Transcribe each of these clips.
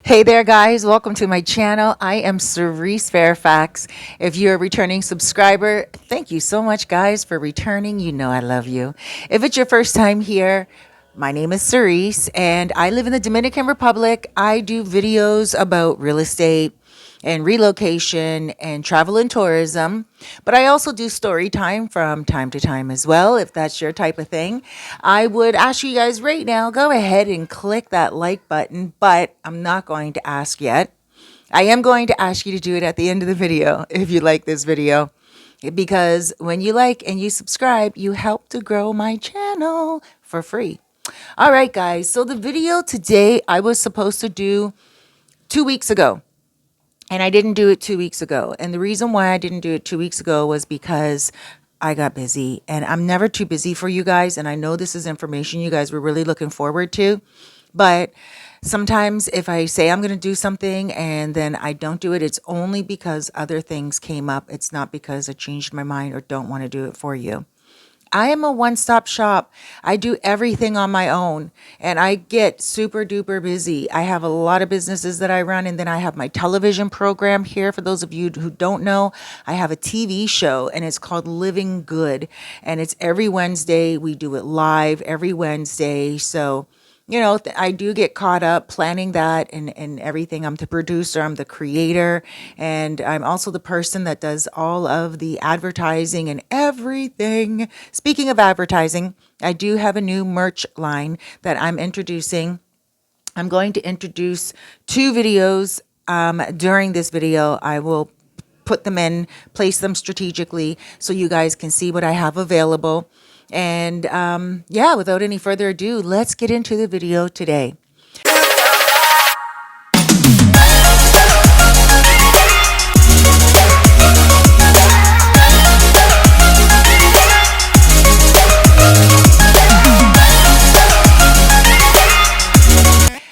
Hey there, guys. Welcome to my channel. I am Cerise Fairfax. If you're a returning subscriber, thank you so much, guys, for returning. You know I love you. If it's your first time here, my name is Cerise, and I live in the Dominican Republic. I do videos about real estate and relocation and travel and tourism. But I also do story time to time as well, if that's your type of thing. I would ask you guys right now, go ahead and click that like button, but I'm not going to ask yet. I am going to ask you to do it at the end of the video if you like this video. Because when you like and you subscribe, you help to grow my channel for free. All right, guys. So the video today I was supposed to do 2 weeks ago. And I didn't do it 2 weeks ago. And the reason why I didn't do it 2 weeks ago was because I got busy. And I'm never too busy for you guys. And I know this is information you guys were really looking forward to. But sometimes if I say I'm going to do something and then I don't do it, it's only because other things came up. It's not because I changed my mind or don't want to do it for you. I am a one-stop shop. I do everything on my own and I get super duper busy. I have a lot of businesses that I run, and then I have my television program here. For those of you who don't know, I have a TV show and it's called Living Good, and it's every Wednesday. We do it live every Wednesday. So I do get caught up planning that and everything. I'm the producer, I'm the creator, and I'm also the person that does all of the advertising and everything. Speaking of advertising, I do have a new merch line that I'm introducing. I'm going to introduce two videos during this video. I will put them in, place them strategically so you guys can see what I have available. And yeah, without any further ado, let's get into the video today.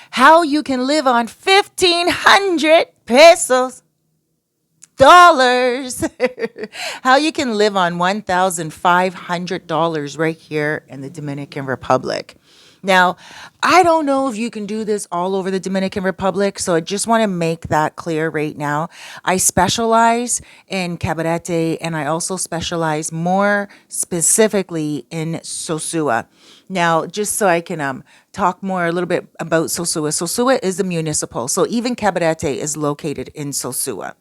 How you can live on 1,500 pesos. Dollars. How you can live on $1,500 right here in the Dominican Republic. Now, I don't know if you can do this all over the Dominican Republic, so I just want to make that clear right now. I specialize in Cabarete, and I also specialize more specifically in Sosua. Now, just so I can talk more a little bit about Sosua. Sosua is a municipal, so even Cabarete is located in Sosua.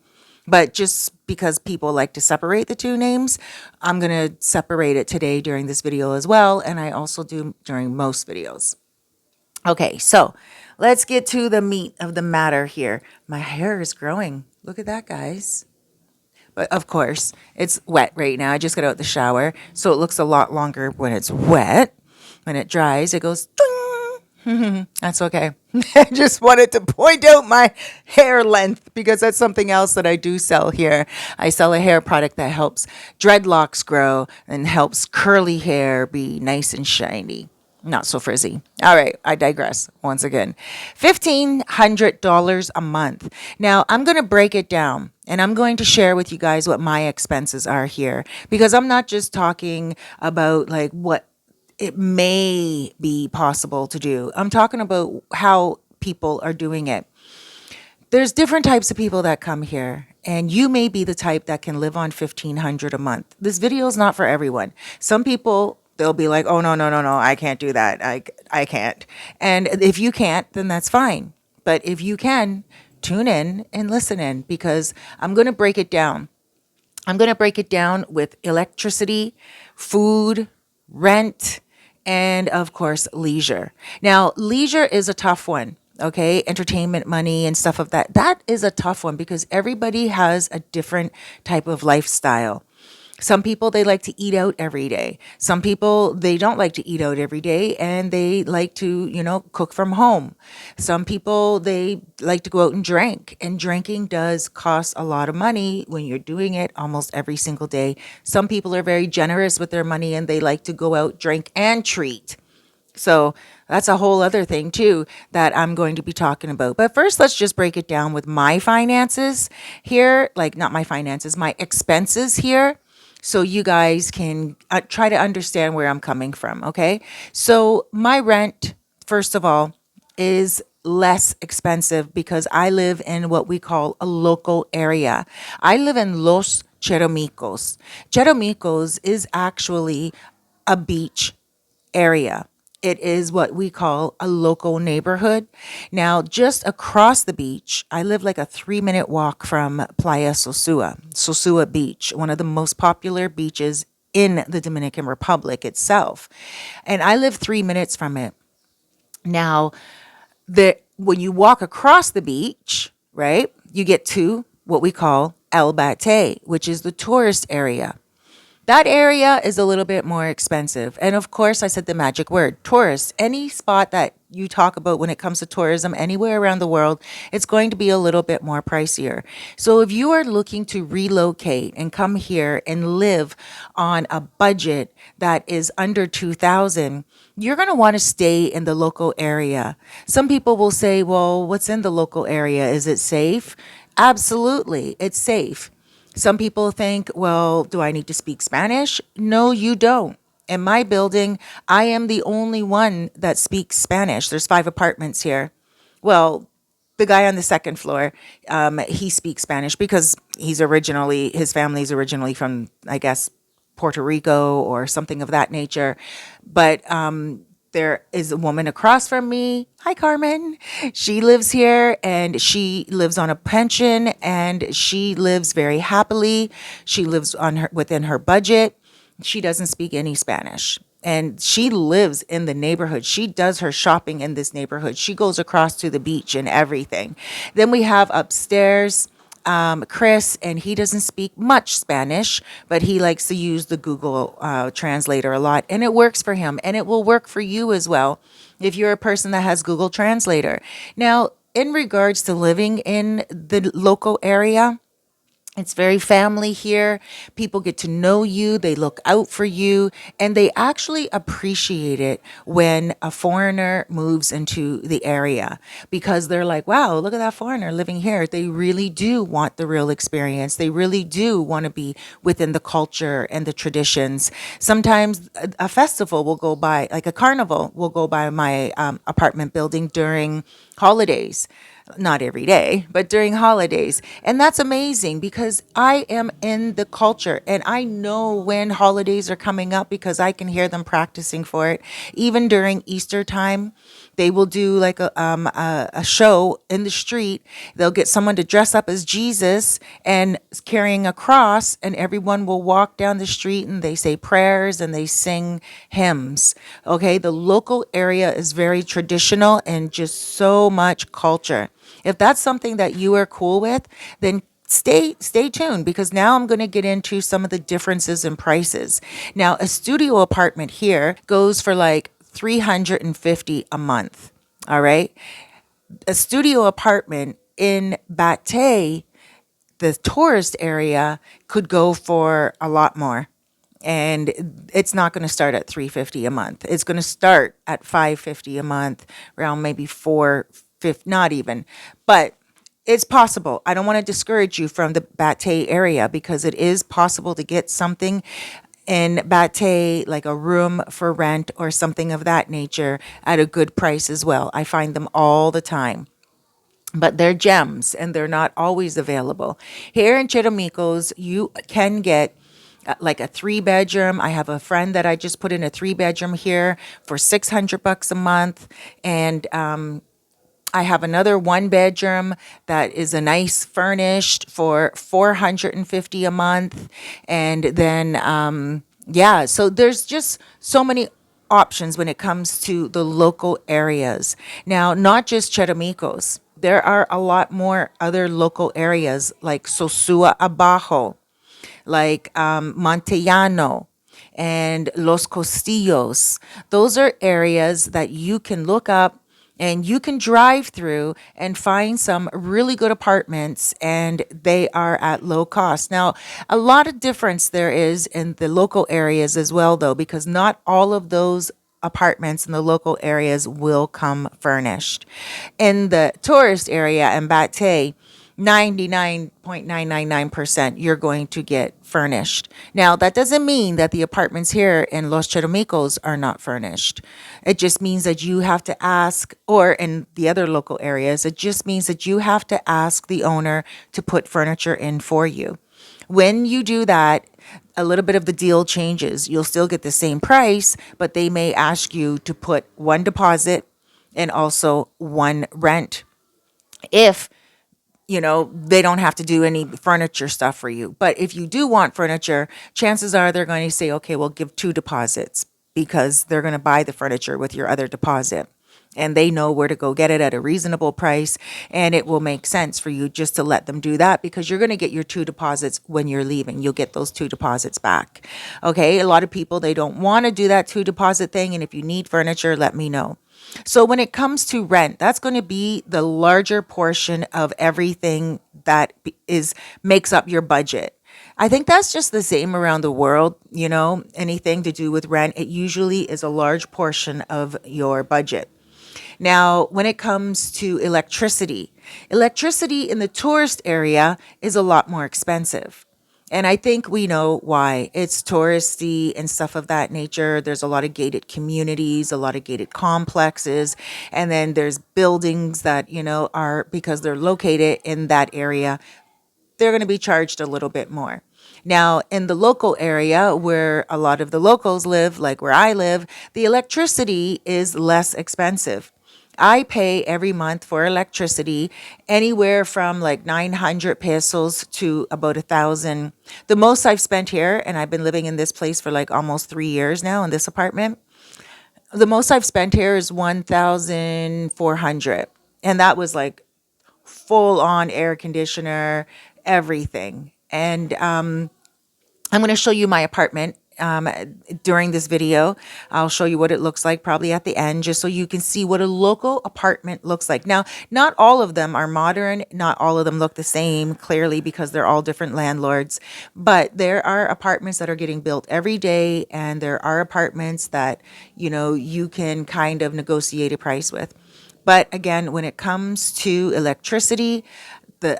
But just because people like to separate the two names, I'm going to separate it today during this video as well. And I also do during most videos. Okay, so let's get to the meat of the matter here. My hair is growing. Look at that, guys. But of course, it's wet right now. I just got out the shower. So it looks a lot longer when it's wet. When it dries, it goes... That's okay. I just wanted to point out my hair length because that's something else that I do sell here. I sell a hair product that helps dreadlocks grow and helps curly hair be nice and shiny. Not so frizzy. All right, I digress once again. $1,500 a month. Now, I'm going to break it down and I'm going to share with you guys what my expenses are here, because I'm not just talking about like what it may be possible to do. I'm talking about how people are doing it. There's different types of people that come here, and you may be the type that can live on $1,500 a month. This video is not for everyone. Some people, they'll be like, oh, no, I can't do that. I can't. And if you can't, then that's fine. But if you can, tune in and listen in, because I'm going to break it down. I'm going to break it down with electricity, food, rent, and of course, leisure. Now, leisure is a tough one. Okay, entertainment money and stuff of that. That is a tough one because everybody has a different type of lifestyle. Some people, they like to eat out every day. Some people, they don't like to eat out every day and they like to, cook from home. Some people, they like to go out and drink, and drinking does cost a lot of money when you're doing it almost every single day. Some people are very generous with their money and they like to go out, drink, and treat. So that's a whole other thing too that I'm going to be talking about. But first, let's just break it down with my finances here. Like, not my finances, my expenses here, so you guys can try to understand where I'm coming from, okay? So my rent, first of all, is less expensive because I live in what we call a local area. I live in Los Cheromicos. Cheromicos is actually a beach area. It is what we call a local neighborhood. Now, just across the beach, I live like a 3 minute walk from Playa Sosua, Sosua Beach, one of the most popular beaches in the Dominican Republic itself. And I live 3 minutes from it. Now, when you walk across the beach, right, you get to what we call El Bate, which is the tourist area. That area is a little bit more expensive. And of course, I said the magic word tourist. Any spot that you talk about when it comes to tourism anywhere around the world, it's going to be a little bit more pricier. So if you are looking to relocate and come here and live on a budget that is under 2000, you're going to want to stay in the local area. Some people will say, well, what's in the local area? Is it safe? Absolutely, it's safe. Some people think, well, do I need to speak Spanish? No, you don't. In my building, I am the only one that speaks Spanish. There's 5 apartments here. Well, the guy on the second floor, he speaks Spanish because his family's originally from, I guess, Puerto Rico or something of that nature. But there is a woman across from me. Hi, Carmen. She lives here and she lives on a pension and she lives very happily. She lives on her within her budget. She doesn't speak any Spanish. And she lives in the neighborhood. She does her shopping in this neighborhood. She goes across to the beach and everything. Then we have upstairs Chris, and he doesn't speak much Spanish, but he likes to use the Google translator a lot, and it works for him, and it will work for you as well if you're a person that has Google Translator. Now, in regards to living in the local area, it's very family here. People get to know you, they look out for you, and they actually appreciate it when a foreigner moves into the area because they're like, wow, look at that foreigner living here. They really do want the real experience. They really do want to be within the culture and the traditions. Sometimes a festival will go by, like a carnival will go by my apartment building during holidays, not every day, but during holidays. And that's amazing because I am in the culture and I know when holidays are coming up because I can hear them practicing for it. Even during Easter time, they will do like a show in the street. They'll get someone to dress up as Jesus and carrying a cross, and everyone will walk down the street and they say prayers and they sing hymns. Okay, the local area is very traditional and just so much culture. If that's something that you are cool with, then stay tuned because now I'm going to get into some of the differences in prices. Now, a studio apartment here goes for like 350 a month. All right. A studio apartment in Bate, the tourist area, could go for a lot more. And it's not going to start at 350 a month. It's going to start at 550 a month, around maybe 450, not even. But it's possible. I don't want to discourage you from the Bate area because it is possible to get something in Bate, like a room for rent or something of that nature at a good price as well. I find them all the time. But they're gems and they're not always available. Here in Chitomicos, you can get like a 3 bedroom. I have a friend that I just put in a 3 bedroom here for $600 a month. And I have another 1 bedroom that is a nice furnished for 450 a month. And then, yeah, so there's just so many options when it comes to the local areas. Now, not just Chetamicos. There are a lot more other local areas like Sosua Abajo, like Montellano and Los Castillos. Those are areas that you can look up and you can drive through and find some really good apartments and they are at low cost. Now, a lot of difference there is in the local areas as well though, because not all of those apartments in the local areas will come furnished. In the tourist area in Bate, 99.999% you're going to get furnished. Now, that doesn't mean that the apartments here in Los Cheromicos are not furnished. It just means that you have to ask, or in the other local areas, it just means that you have to ask the owner to put furniture in for you. When you do that, a little bit of the deal changes. You'll still get the same price, but they may ask you to put one deposit and also one rent if they don't have to do any furniture stuff for you. But if you do want furniture, chances are they're going to say, okay, we'll give two deposits because they're going to buy the furniture with your other deposit. And they know where to go get it at a reasonable price. And it will make sense for you just to let them do that because you're going to get your two deposits when you're leaving. You'll get those two deposits back. Okay. A lot of people, they don't want to do that two deposit thing. And if you need furniture, let me know. So when it comes to rent, that's going to be the larger portion of everything that makes up your budget. I think that's just the same around the world, anything to do with rent, it usually is a large portion of your budget. Now, when it comes to electricity in the tourist area is a lot more expensive. And I think we know why. It's touristy and stuff of that nature. There's a lot of gated communities, a lot of gated complexes. And then there's buildings that, are because they're located in that area, they're going to be charged a little bit more. Now, in the local area where a lot of the locals live, like where I live, the electricity is less expensive. I pay every month for electricity anywhere from like 900 pesos to about 1,000. The most I've spent here, and I've been living in this place for like almost 3 years now in this apartment. The most I've spent here is 1,400. And that was like full on air conditioner, everything. And I'm going to show you my apartment during this video. I'll show you what it looks like probably at the end, just so you can see what a local apartment looks like. Now, not all of them are modern. Not all of them look the same, clearly, because they're all different landlords. But there are apartments that are getting built every day, and there are apartments that, you can kind of negotiate a price with. But again, when it comes to electricity, the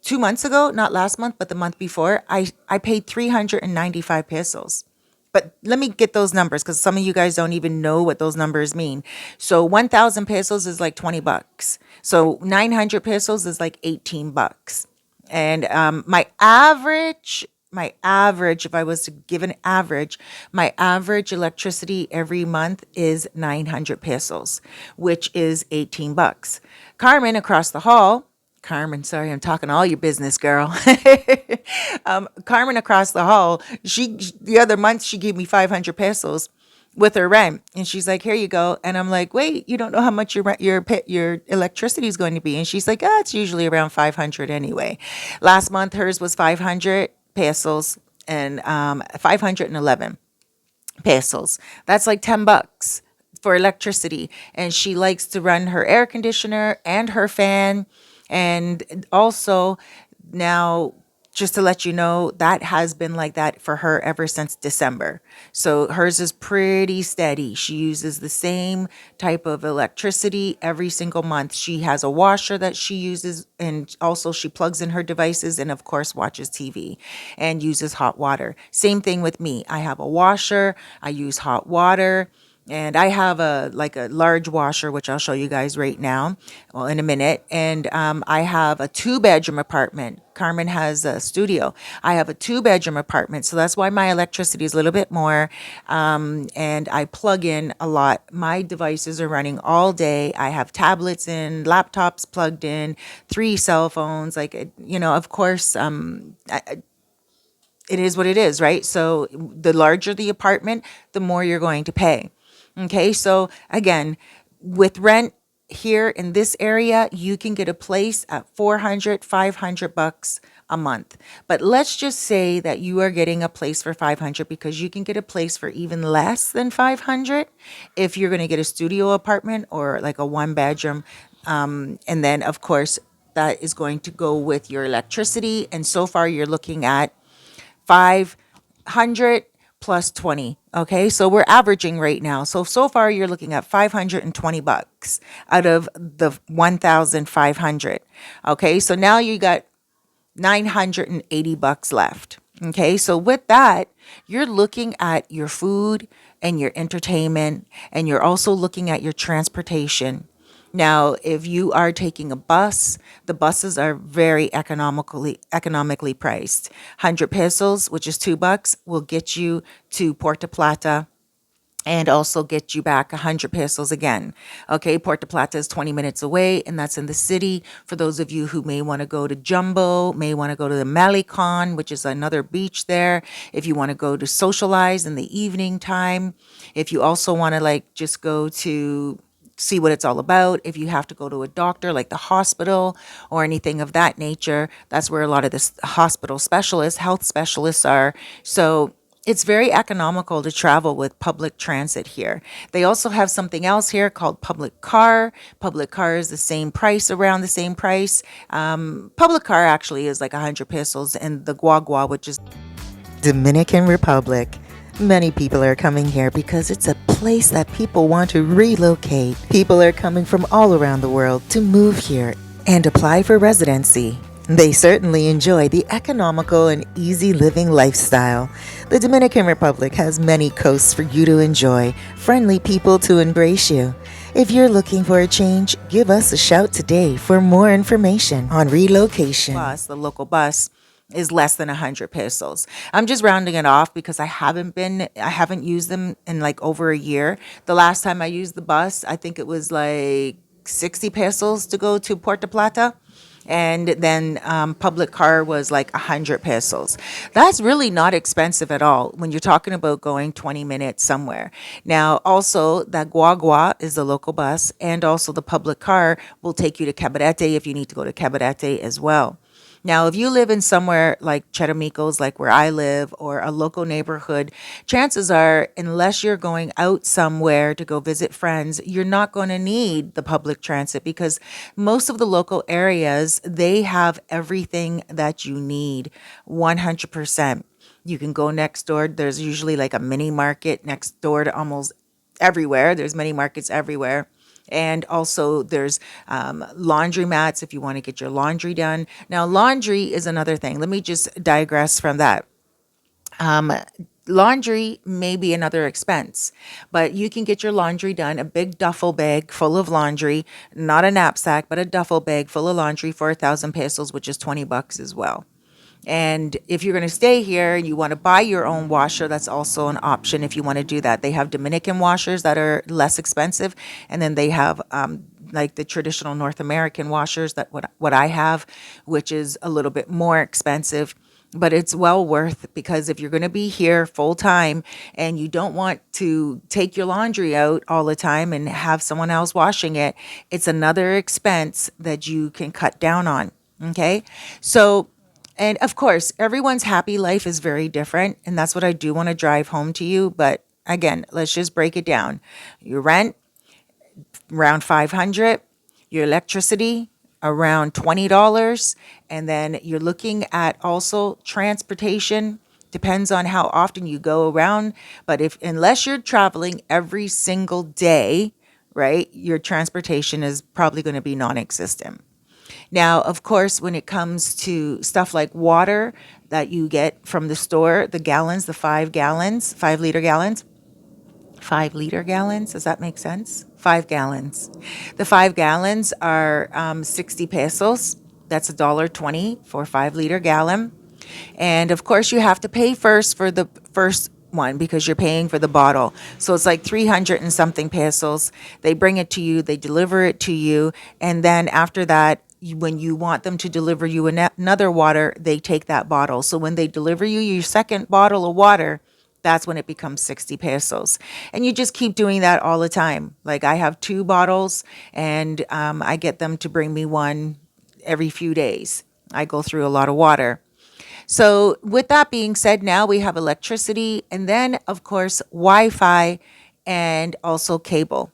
2 months ago, not last month, but the month before, I paid 395 pesos. But let me get those numbers because some of you guys don't even know what those numbers mean. So 1,000 pesos is like 20 bucks. So 900 pesos is like 18 bucks. And my average, if I was to give an average, my average electricity every month is 900 pesos, which is 18 bucks. Carmen, sorry, I'm talking all your business, girl. Carmen across the hall, the other month she gave me 500 pesos with her rent, and she's like, "Here you go." And I'm like, "Wait, you don't know how much your electricity is going to be?" And she's like, it's usually around 500 anyway." Last month hers was 500 pesos and 511 pesos. That's like 10 bucks for electricity. And she likes to run her air conditioner and her fan. And also, now, just to let you know, that has been like that for her ever since December. So hers is pretty steady. She uses the same type of electricity every single month. She has a washer that she uses, and also she plugs in her devices and, of course, watches TV and uses hot water. Same thing with me. I have a washer, I use hot water. And I have a large washer, which I'll show you guys right now, well, in a minute. And I have a 2-bedroom apartment. Carmen has a studio. I have a 2-bedroom apartment, so that's why my electricity is a little bit more. And I plug in a lot. My devices are running all day. I have tablets in, laptops plugged in, 3 cell phones. Of course, it is what it is, right? So the larger the apartment, the more you're going to pay. Okay, so again, with rent here in this area, you can get a place at 400, 500 bucks a month. But let's just say that you are getting a place for 500 because you can get a place for even less than 500 if you're going to get a studio apartment or like a 1-bedroom. And then, of course, that is going to go with your electricity. And so far, you're looking at 500 plus 20. Okay, so we're averaging right now. So far you're looking at 520 bucks out of the 1,500. Okay, so now you got 980 bucks left. Okay, so with that, you're looking at your food and your entertainment, and you're also looking at your transportation. Now, if you are taking a bus, the buses are very economically priced. 100 pesos, which is $2, will get you to Puerto Plata and also get you back 100 pesos again. Okay, Puerto Plata is 20 minutes away, and that's in the city. For those of you who may want to go to Jumbo, may want to go to the Malecon, which is another beach there. If you want to go to socialize in the evening time, if you also want to like just go to see what it's all about. If you have to go to a doctor like the hospital or anything of that nature, that's where a lot of this hospital specialists, health specialists are. So it's very economical to travel with public transit here. They also have something else here called public car. Public car is the same price, around the same price. Public car actually is like 100 pesos, and the guagua, which is Dominican Republic. Many people are coming here because it's a place that people want to relocate. People are coming from all around the world to move here and apply for residency. They certainly enjoy the economical and easy living lifestyle. The Dominican Republic has many coasts for you to enjoy, friendly people to embrace you. If you're looking for a change, give us a shout today for more information on relocation. Bus, the local bus, is less than 100 pesos. I'm just rounding it off because I haven't used them in like over a year. The last time I used the bus, I think it was like 60 pesos to go to Puerto Plata. And then public car was like 100 pesos. That's really not expensive at all when you're talking about going 20 minutes somewhere. Now, also, that guagua is the local bus, and also the public car will take you to Cabarete if you need to go to Cabarete as well. Now, if you live in somewhere like Chetamicos, like where I live, or a local neighborhood, chances are, unless you're going out somewhere to go visit friends, you're not going to need the public transit because most of the local areas, they have everything that you need 100%. You can go next door. There's usually like a mini market next door to almost everywhere. There's many markets everywhere. And also, there's laundry mats if you want to get your laundry done. Now, laundry is another thing. Let me just digress from that. Laundry may be another expense, but you can get your laundry done, a big duffel bag full of laundry, not a knapsack, but a duffel bag full of laundry for 1,000 pesos, which is $20 as well. And if you're going to stay here and you want to buy your own washer, that's also an option if you want to do that. They have Dominican washers that are less expensive, and then they have like the traditional North American washers that what I have, which is a little bit more expensive. But it's well worth because if you're going to be here full time and you don't want to take your laundry out all the time and have someone else washing it, it's another expense that you can cut down on. Okay. So, and of course, everyone's happy life is very different. And that's what I do want to drive home to you. But again, let's just break it down. Your rent, around 500, your electricity around $20, and then you're looking at also transportation. Depends on how often you go around, but if unless you're traveling every single day, right, your transportation is probably going to be non-existent. Now, of course, when it comes to stuff like water that you get from the store, the gallons, the 5 gallons, 5 liter gallons, 5 liter gallons. Does that make sense? 5 gallons. The 5 gallons are 60 pesos. That's $1.20 for 5 liter gallon. And of course, you have to pay first for the first one because you're paying for the bottle. So it's like 300 and something pesos. They bring it to you, they deliver it to you. And then after that, when you want them to deliver you another water, they take that bottle. So when they deliver you your second bottle of water, that's when it becomes 60 pesos. And you just keep doing that all the time. Like I have 2 bottles and I get them to bring me one every few days. I go through a lot of water. So, with that being said, now we have electricity and then, of course, Wi Fi and also cable.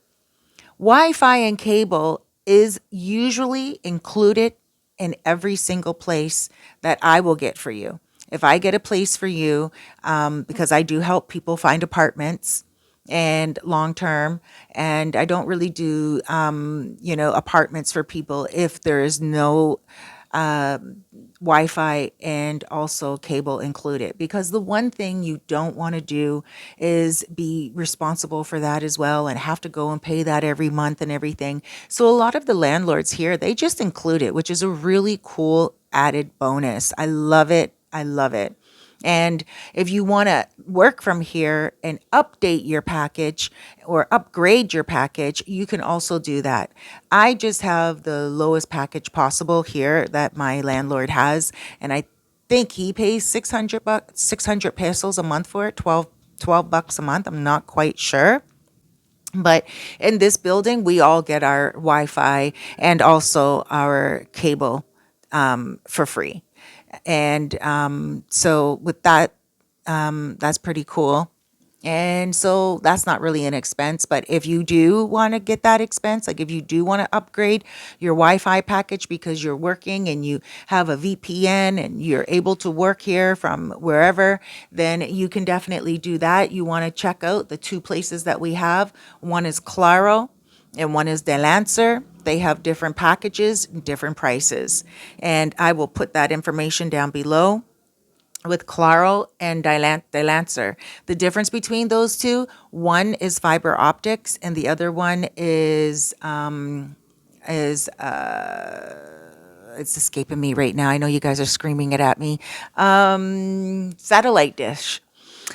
Wi Fi and cable is usually included in every single place that I will get for you. If I get a place for you, because I do help people find apartments and long term, and I don't really do, apartments for people if there is no Wi-Fi and also cable included, because the one thing you don't want to do is be responsible for that as well and have to go and pay that every month and everything. So a lot of the landlords here, they just include it, which is a really cool added bonus. I love it. I love it. And if you want to work from here and update your package or upgrade your package, you can also do that. I just have the lowest package possible here that my landlord has, and I think he pays 600 bucks, 600 pesos a month for it, 12 bucks a month. I'm not quite sure. But in this building, we all get our Wi-Fi and also our cable for free. And so with that, that's pretty cool. And so that's not really an expense, but if you do want to get that expense, like if you do want to upgrade your Wi-Fi package because you're working and you have a VPN and you're able to work here from wherever, then you can definitely do that. You want to check out the two places that we have. One is Claro and one is De Lancer. They have different packages, different prices. And I will put that information down below with Claro and Lancer. The difference between those two, one is fiber optics and the other one is it's escaping me right now. I know you guys are screaming it at me. Satellite dish.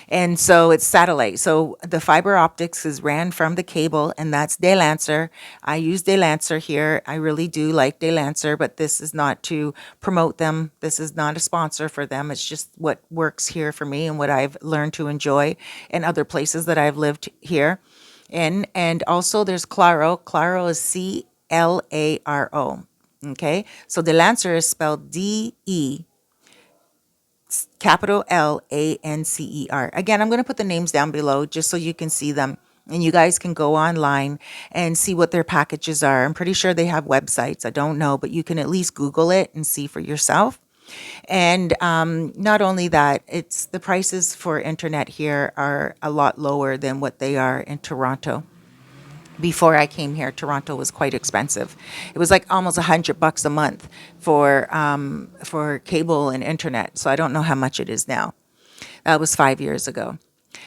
And so it's satellite. So the fiber optics is ran from the cable, and that's De Lancer. I use De Lancer here. I really do like De Lancer, but this is not to promote them. This is not a sponsor for them. It's just what works here for me and what I've learned to enjoy in other places that I've lived here in. And also there's Claro. Claro is Claro. Okay. So De Lancer is spelled DE capital Lancer. Again, I'm going to put the names down below just so you can see them. And you guys can go online and see what their packages are. I'm pretty sure they have websites. I don't know, but you can at least Google it and see for yourself. And not only that, it's the prices for internet here are a lot lower than what they are in Toronto. Before I came here, Toronto was quite expensive. It was like almost $100 a month for cable and internet. So I don't know how much it is now. That was 5 years ago.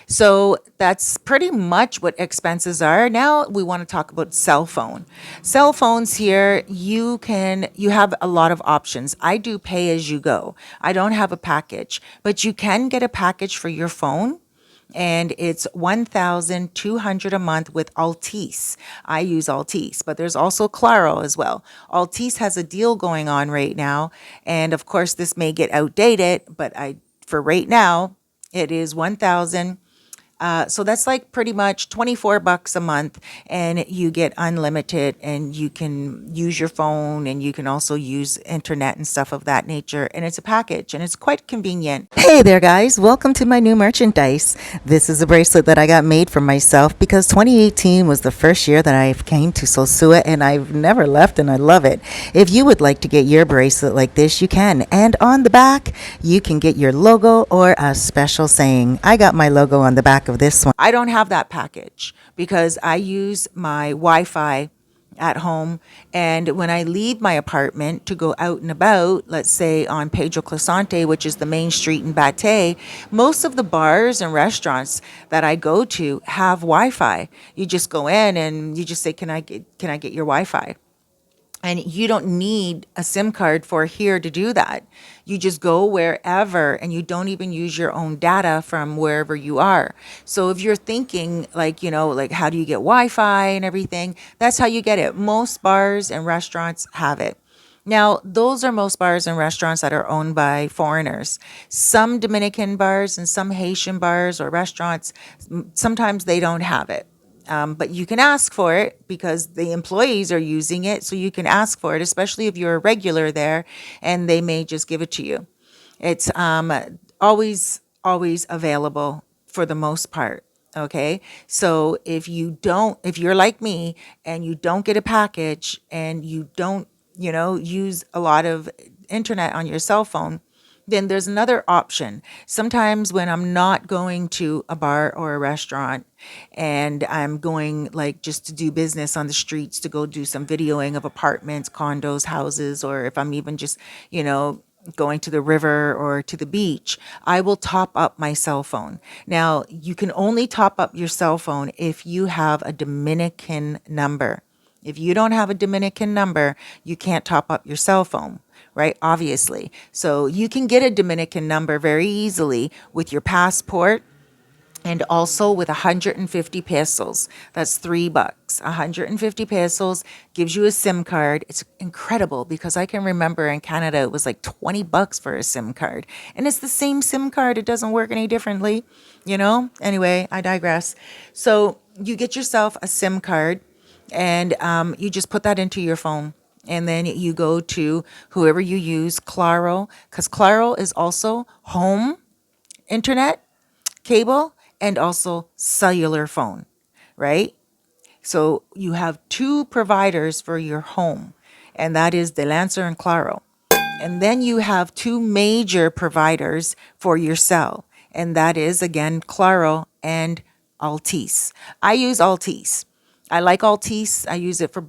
So that's pretty much what expenses are. Now we want to talk about cell phone. Cell phones here, you have a lot of options. I do pay as you go. I don't have a package, but you can get a package for your phone and it's 1,200 a month with Altice. I use Altice, but there's also Claro as well. Altice has a deal going on right now, and of course this may get outdated, but I for right now it is 1,000. So that's like pretty much 24 bucks a month, and you get unlimited, and you can use your phone, and you can also use internet and stuff of that nature. And it's a package, and it's quite convenient. Hey there, guys! Welcome to my new merchandise. This is a bracelet that I got made for myself because 2018 was the first year that I came to Sosua, and I've never left, and I love it. If you would like to get your bracelet like this, you can. And on the back, you can get your logo or a special saying. I got my logo on the back of this one. I don't have that package because I use my Wi-Fi at home, and when I leave my apartment to go out and about, let's say on Pedro Clisante, which is the main street in Bate, most of the bars and restaurants that I go to have Wi-Fi. You just go in and you just say, can I get your Wi-Fi? And you don't need a SIM card for here to do that. You just go wherever and you don't even use your own data from wherever you are. So if you're thinking like, like how do you get Wi-Fi and everything, that's how you get it. Most bars and restaurants have it. Now, those are most bars and restaurants that are owned by foreigners. Some Dominican bars and some Haitian bars or restaurants, sometimes they don't have it. But you can ask for it because the employees are using it. So you can ask for it, especially if you're a regular there, and they may just give it to you. It's always available for the most part. Okay. So if you're like me and you don't get a package and you don't, use a lot of internet on your cell phone, Then there's another option. Sometimes when I'm not going to a bar or a restaurant and I'm going like just to do business on the streets, to go do some videoing of apartments, condos, houses, or if I'm even just, you know, going to the river or to the beach, I will top up my cell phone. Now, you can only top up your cell phone if you have a Dominican number. If you don't have a Dominican number, you can't top up your cell phone, right? Obviously. So you can get a Dominican number very easily with your passport and also with 150 pesos. That's $3. 150 pesos gives you a SIM card. It's incredible because I can remember in Canada it was like $20 for a SIM card. And it's the same SIM card. It doesn't work any differently, you know? Anyway, I digress. So you get yourself a SIM card and you just put that into your phone. And then you go to whoever you use, Claro, because Claro is also home internet cable and also cellular phone, right? So you have two providers for your home, and that is the Lancer and Claro. And then you have two major providers for your cell, and that is again Claro and Altice. I use Altice. I like Altice. I use it for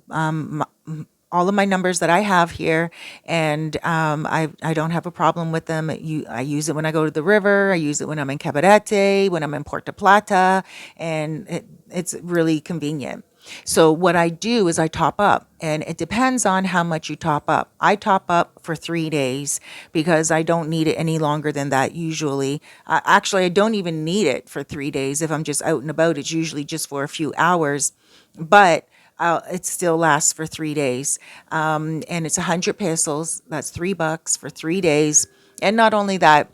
all of my numbers that I have here, and I don't have a problem with them. I use it when I go to the river. I use it when I'm in Cabarete, when I'm in Puerto Plata, and it's really convenient. So what I do is I top up, and it depends on how much you top up. I top up for 3 days because I don't need it any longer than that usually. Actually, I don't even need it for 3 days. If I'm just out and about, it's usually just for a few hours, but it still lasts for 3 days. And it's 100 pesos. That's $3 for 3 days. And not only that,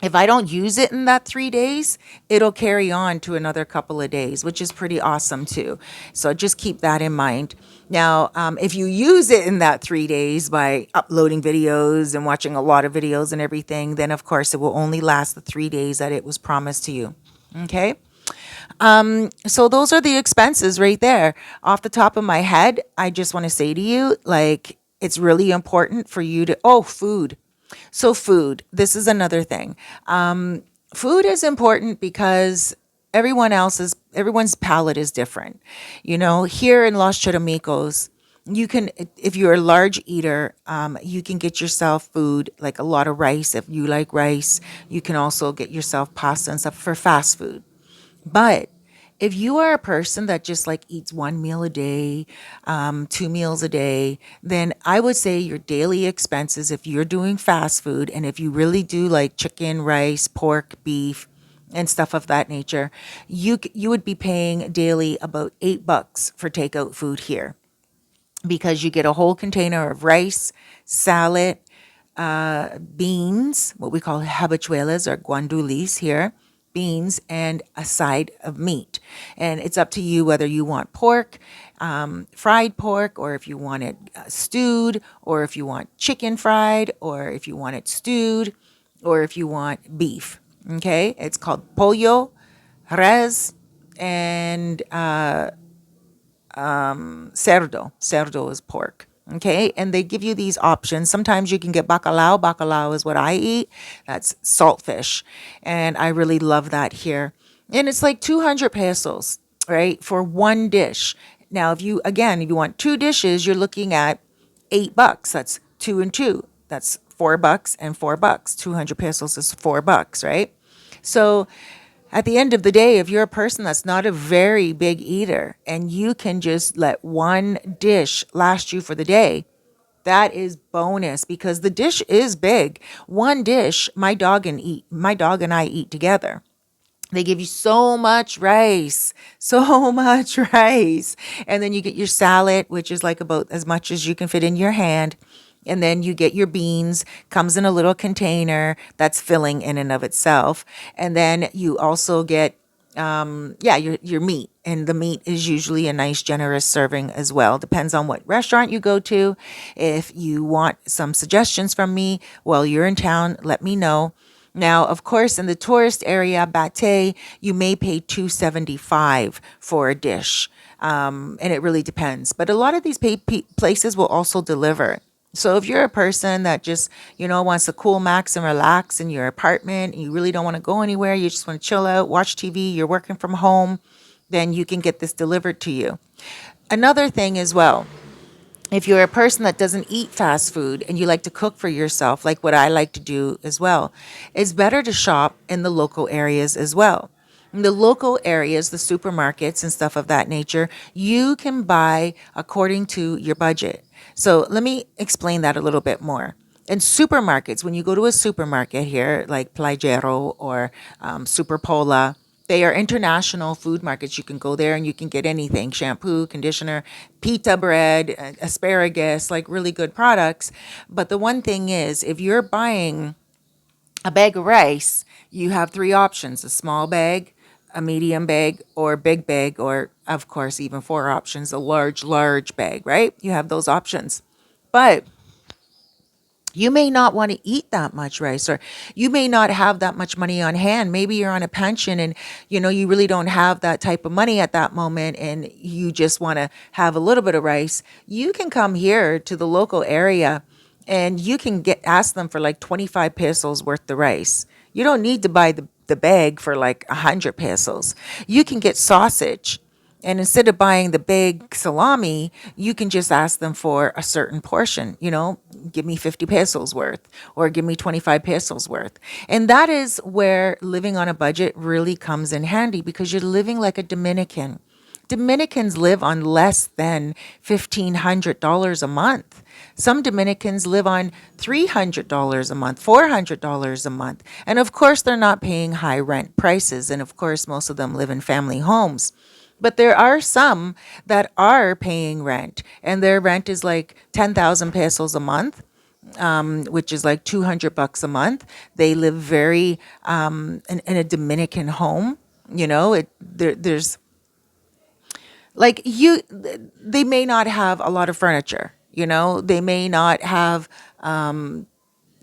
if I don't use it in that 3 days, it'll carry on to another couple of days, which is pretty awesome too. So just keep that in mind. Now, if you use it in that 3 days by uploading videos and watching a lot of videos and everything, then of course it will only last the 3 days that it was promised to you. Okay. So those are the expenses right there. Off the top of my head, I just want to say to you, like, it's really important for you to, oh, food. So food, this is another thing. Food is important because everyone's palate is different. You know, here in Los Chiramicos, you can, if you're a large eater, you can get yourself food like a lot of rice. If you like rice, you can also get yourself pasta and stuff for fast food. But if you are a person that just like eats one meal a day, 2 meals a day, then I would say your daily expenses, if you're doing fast food and if you really do like chicken, rice, pork, beef, and stuff of that nature, you would be paying daily about $8 for takeout food here because you get a whole container of rice, salad, beans, what we call habichuelas or guandulis here, beans, and a side of meat. And it's up to you whether you want pork, fried pork, or if you want it stewed, or if you want chicken fried, or if you want it stewed, or if you want beef. Okay, it's called pollo, res, and cerdo. Cerdo is pork. Okay. And they give you these options. Sometimes you can get bacalao. Bacalao is what I eat. That's saltfish. And I really love that here. And it's like 200 pesos, right? For one dish. Now, if you want two dishes, you're looking at $8. That's two and two. That's $4 and $4. 200 pesos is $4, right? So at the end of the day, if you're a person that's not a very big eater and you can just let one dish last you for the day, that is bonus because the dish is big. One dish, my dog and I eat together. They give you so much rice, so much rice. And then you get your salad, which is like about as much as you can fit in your hand. And then you get your beans, comes in a little container that's filling in and of itself. And then you also get, your meat. And the meat is usually a nice, generous serving as well. Depends on what restaurant you go to. If you want some suggestions from me while you're in town, let me know. Now, of course, in the tourist area, Bate, you may pay 275 for a dish, and it really depends. But a lot of these places will also deliver. So if you're a person that just, wants to cool max and relax in your apartment and you really don't want to go anywhere, you just want to chill out, watch TV, you're working from home, then you can get this delivered to you. Another thing as well, if you're a person that doesn't eat fast food and you like to cook for yourself, like what I like to do as well, it's better to shop in the local areas as well. In the local areas, the supermarkets and stuff of that nature, you can buy according to your budget. So let me explain that a little bit more. In supermarkets, when you go to a supermarket here, like Playero or Superpola, they are international food markets. You can go there and you can get anything: shampoo, conditioner, pita bread, asparagus, like really good products. But the one thing is, if you're buying a bag of rice, you have three options: a small bag, a medium bag, or a big bag, or of course, even four options: a large bag, right? You have those options. But you may not want to eat that much rice, or you may not have that much money on hand. Maybe you're on a pension and you really don't have that type of money at that moment, and you just want to have a little bit of rice. You can come here to the local area and you can get ask them for like 25 pesos worth of rice. You don't need to buy the bag for like 100 pesos. You can get sausage, and instead of buying the big salami, you can just ask them for a certain portion, give me 50 pesos worth or give me 25 pesos worth. And that is where living on a budget really comes in handy, because you're living like a Dominican. Dominicans live on less than $1,500 a month. Some Dominicans live on $300 a month, $400 a month. And of course, they're not paying high rent prices. And of course, most of them live in family homes. But there are some that are paying rent, and their rent is like 10,000 pesos a month, which is like 200 bucks a month. They live very in a Dominican home. There's like they may not have a lot of furniture. They may not have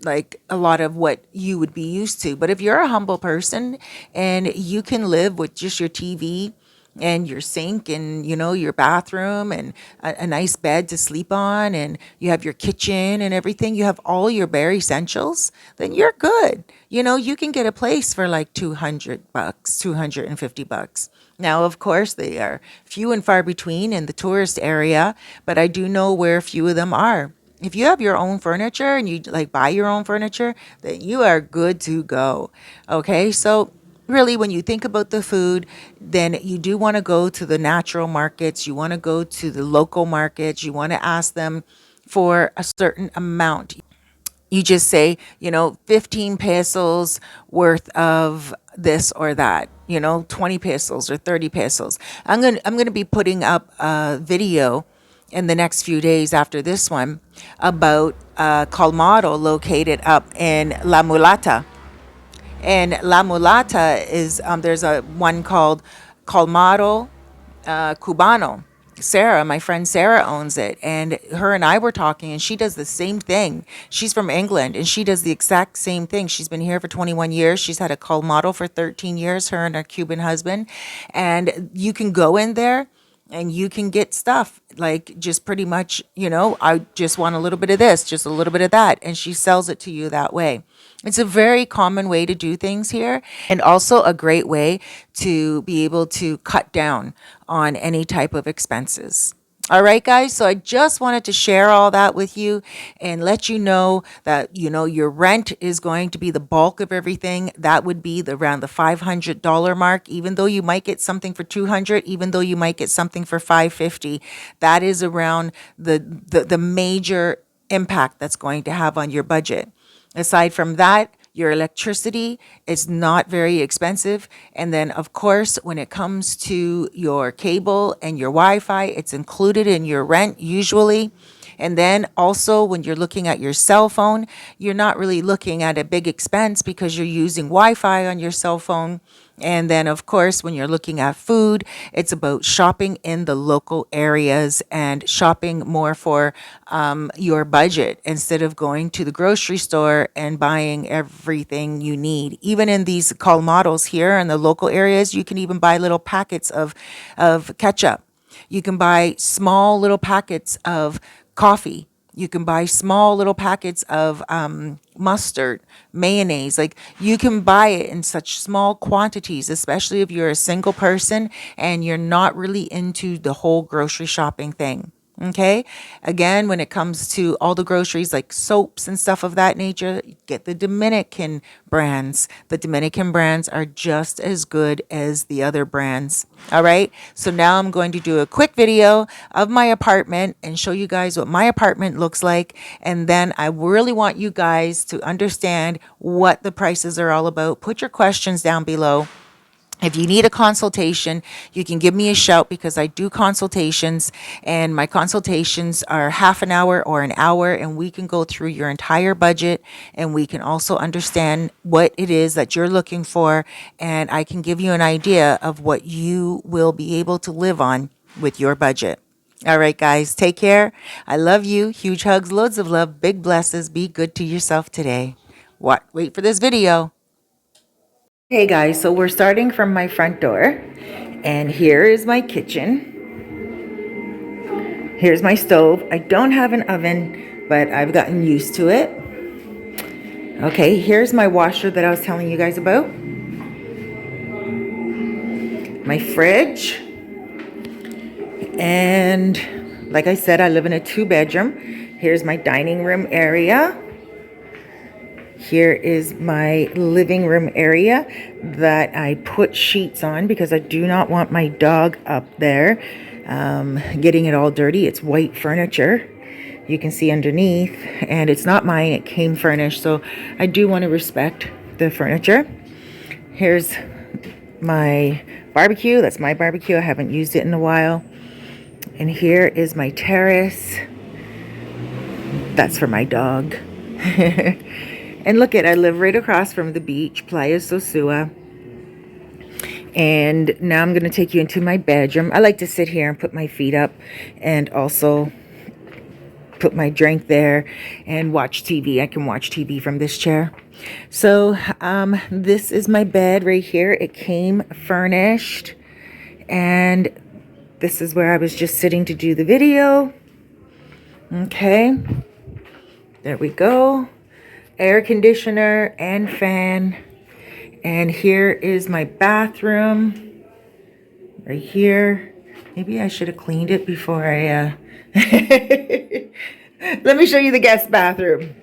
like a lot of what you would be used to. But if you're a humble person and you can live with just your TV and your sink and your bathroom and a nice bed to sleep on, and you have your kitchen and everything, you have all your bare essentials, then you're good. You can get a place for like 200 bucks, 250 bucks. Now, of course, they are few and far between in the tourist area, but I do know where a few of them are. If you have your own furniture and you like buy your own furniture, then you are good to go. Okay, so really, when you think about the food, then you do want to go to the natural markets. You want to go to the local markets. You want to ask them for a certain amount. You just say, 15 pesos worth of this or that, 20 pesos or 30 pesos. I'm going to be putting up a video in the next few days after this one about Colmado, located up in La Mulata. And La Mulata is there's a one called Colmado Cubano. Sarah, my friend Sarah, owns it, and her and I were talking, and she does the same thing. She's from England, and she does the exact same thing. She's been here for 21 years. She's had a Colmado for 13 years, her and her Cuban husband. And you can go in there and you can get stuff like just pretty much, I just want a little bit of this, just a little bit of that. And she sells it to you that way. It's a very common way to do things here, and also a great way to be able to cut down on any type of expenses. All right, guys. So I just wanted to share all that with you and let you know that, your rent is going to be the bulk of everything. That would be around the $500 mark, even though you might get something for 200, even though you might get something for 550. That is around the major impact that's going to have on your budget. Aside from that, your electricity is not very expensive. And then, of course, when it comes to your cable and your Wi Fi, it's included in your rent usually. And then also, when you're looking at your cell phone, you're not really looking at a big expense because you're using Wi Fi on your cell phone. And then, of course, when you're looking at food, it's about shopping in the local areas and shopping more for your budget instead of going to the grocery store and buying everything you need. Even in these colmados here in the local areas, you can even buy little packets of ketchup. You can buy small little packets of coffee. You can buy small little packets of mustard, mayonnaise. Like, you can buy it in such small quantities, especially if you're a single person and you're not really into the whole grocery shopping thing. Okay. Again, when it comes to all the groceries like soaps and stuff of that nature, get the Dominican brands. The Dominican brands are just as good as the other brands. All right. So now I'm going to do a quick video of my apartment and show you guys what my apartment looks like. And then I really want you guys to understand what the prices are all about. Put your questions down below. If you need a consultation, you can give me a shout because I do consultations, and my consultations are half an hour or an hour, and we can go through your entire budget, and we can also understand what it is that you're looking for, and I can give you an idea of what you will be able to live on with your budget. All right, guys, take care. I love you. Huge hugs, loads of love, big blesses. Be good to yourself today. Wait for this video. Hey guys, so we're starting from my front door, and here is my kitchen. Here's my stove. I don't have an oven, but I've gotten used to it. Okay, here's my washer that I was telling you guys about. My fridge. And like I said, I live in a 2-bedroom. Here's my dining room area. Here is my living room area that I put sheets on because I do not want my dog up there getting it all dirty. It's white furniture. You can see underneath, and it's not mine. It came furnished, so I do want to respect the furniture. Here's my barbecue. That's my barbecue. I haven't used it in a while. And here is my terrace. That's for my dog. And look I live right across from the beach, Playa Sosua. And now I'm going to take you into my bedroom. I like to sit here and put my feet up and also put my drink there and watch TV. I can watch TV from this chair. So this is my bed right here. It came furnished. And this is where I was just sitting to do the video. Okay. There we go. Air conditioner and fan. And here is my bathroom right here. Maybe I should have cleaned it before I let me show you the guest bathroom.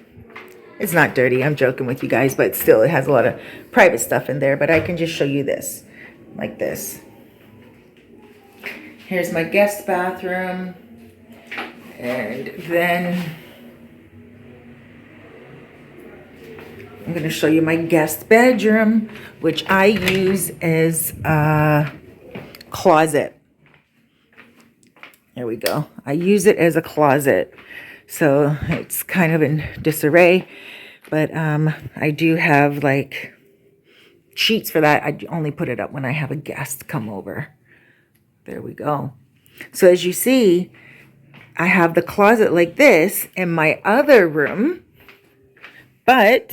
It's not dirty. I'm joking with you guys, but still it has a lot of private stuff in there. But I can just show you this like this. Here's my guest bathroom. And then I'm going to show you my guest bedroom, which I use as a closet. There we go. I use it as a closet. So it's kind of in disarray. But I do have like sheets for that. I only put it up when I have a guest come over. There we go. So as you see, I have the closet like this in my other room. But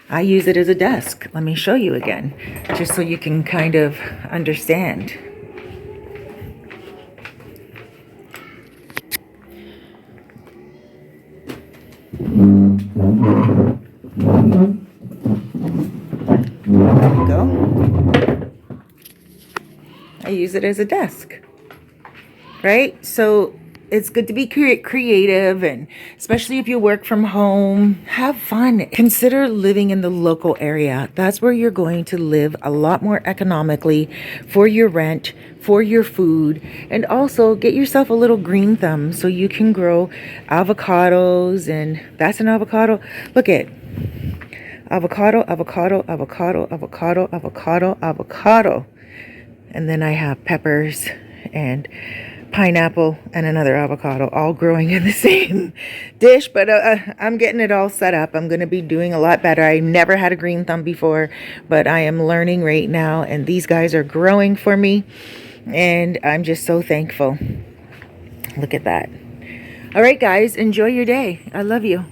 I use it as a desk. Let me show you again, just so you can kind of understand. There we go. I use it as a desk, right? So it's good to be creative, and especially if you work from home, have fun. Consider living in the local area. That's where you're going to live a lot more economically for your rent, for your food, and also get yourself a little green thumb so you can grow avocados. And that's an avocado. Look at avocado, avocado, avocado, avocado, avocado, avocado. And then I have peppers and pineapple and another avocado, all growing in the same dish. But I'm getting it all set up. I'm going to be doing a lot better. I never had a green thumb before, but I am learning right now, and these guys are growing for me, and I'm just so thankful. Look at that. All right, guys, enjoy your day. I love you.